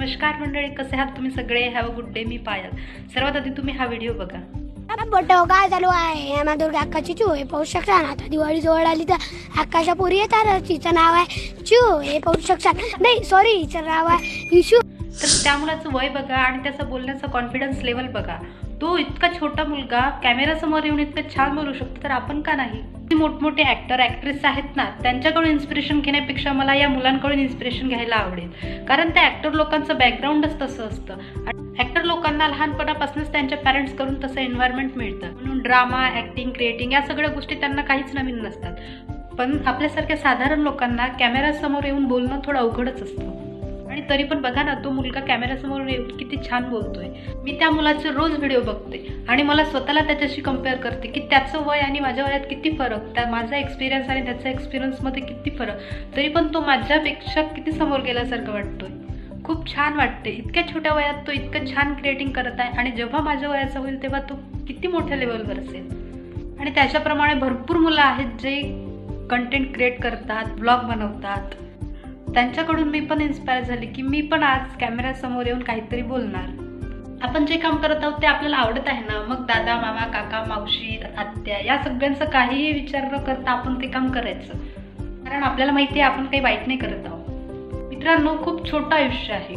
नमस्कार मंडळी, कसे आहात तुम्ही सगळे? Have a good day. मी पायल. सर्वात आधी तुम्ही हा व्हिडिओ बघा. बोटो काय चालू आहे? आम्हा दुर्गा अक्काची चू हे पाहू शकता. आता दिवाळी जवळ आली तर अक्काच्या पोरी येतात. तिचं नाव आहे चू हे पाहू शकता. नाही सॉरी, हिचं नाव आहे इशू. तर त्या मुलाचं वय बघा आणि त्याचा बोलण्याचा कॉन्फिडन्स लेवल बघा. तो इतका छोटा मुलगा कॅमेरासमोर येऊन इतकं छान बोलू शकतो, तर आपण का नाही? मोठमोठे ॲक्टर ॲक्ट्रेस आहेत ना, त्यांच्याकडून इन्स्पिरेशन घेण्यापेक्षा मला या मुलांकडून इन्स्पिरेशन घ्यायला आवडेल. कारण त्या ॲक्टर लोकांचं बॅकग्राऊंडच तसं असतं. ॲक्टर लोकांना लहानपणापासूनच त्यांच्या पॅरेंट्सकडून तसं एन्व्हायरमेंट मिळतं. म्हणून ड्रामा, ॲक्टिंग, क्रिएटिंग या सगळ्या गोष्टी त्यांना काहीच नवीन नसतात. पण आपल्यासारख्या साधारण लोकांना कॅमेरासमोर येऊन बोलणं थोडं अवघडच असतं. आणि तरी पण बघा ना, तो मुलगा कॅमेरासमोर येऊन किती छान बोलतोय. मी त्या मुलाचे रोज व्हिडिओ बघते आणि मला स्वतःला त्याच्याशी कम्पेअर करते की त्याचं वय आणि माझ्या वयात किती फरक, त्या माझा एक्सपिरियन्स आणि त्याच्या एक्सपिरियन्समध्ये किती फरक. तरी पण तो माझ्यापेक्षा किती समोर गेल्यासारखं वाटतोय. खूप छान वाटते. इतक्या छोट्या वयात तो इतकं छान क्रिएटिंग करत आहे आणि जेव्हा माझ्या वयाचा होईल तेव्हा तो किती मोठ्या लेवलवर असेल. आणि त्याच्याप्रमाणे भरपूर मुलं आहेत जे कंटेंट क्रिएट करतात, ब्लॉग बनवतात. त्यांच्याकडून मी पण इन्स्पायर झाली की मी पण आज कॅमेऱ्यासमोर येऊन काहीतरी बोलणार. आपण जे काम करत आहोत ते आपल्याला आवडत आहे ना, मग दादा, मामा, काका, मावशी, आत्या या सगळ्यांचं काहीही विचार न करता आपण ते काम करायचं. कारण आपल्याला माहिती आहे आपण काही वाईट नाही करत आहोत. मित्रांनो, खूप छोटं आयुष्य आहे,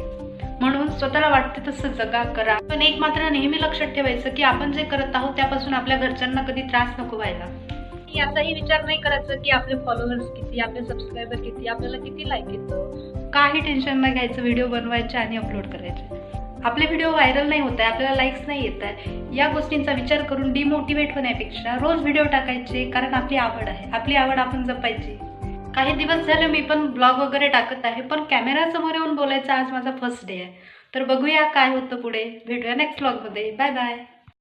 म्हणून स्वतःला वाटते तसं जगा, करा. पण एक मात्र नेहमी लक्षात ठेवायचं की आपण जे करत आहोत त्यापासून आपल्या घरच्यांना कधी त्रास नको व्हायला. याचाही विचार नाही करायचं की आपले फॉलोअर्स किती, आपले सबस्क्रायबर किती, आपल्याला किती लाईक येतं. काही टेन्शन नाही घ्यायचं. व्हिडिओ बनवायचे आणि अपलोड करायचे. आपले व्हिडिओ व्हायरल नाही होत आहे, आपल्याला लाईक्स नाही येत आहे, या गोष्टींचा विचार करून डिमोटिवेट होण्यापेक्षा रोज व्हिडिओ टाकायचे. कारण आपली आवड आहे, आपली आवड आपण जपायची. काही दिवस झाले मी पण ब्लॉग वगैरे टाकत आहे, पण कॅमेरासमोर येऊन बोलायचा आज माझा फर्स्ट डे आहे. तर बघूया काय होतं पुढे. भेटूया नेक्स्ट ब्लॉगमध्ये. Bye bye.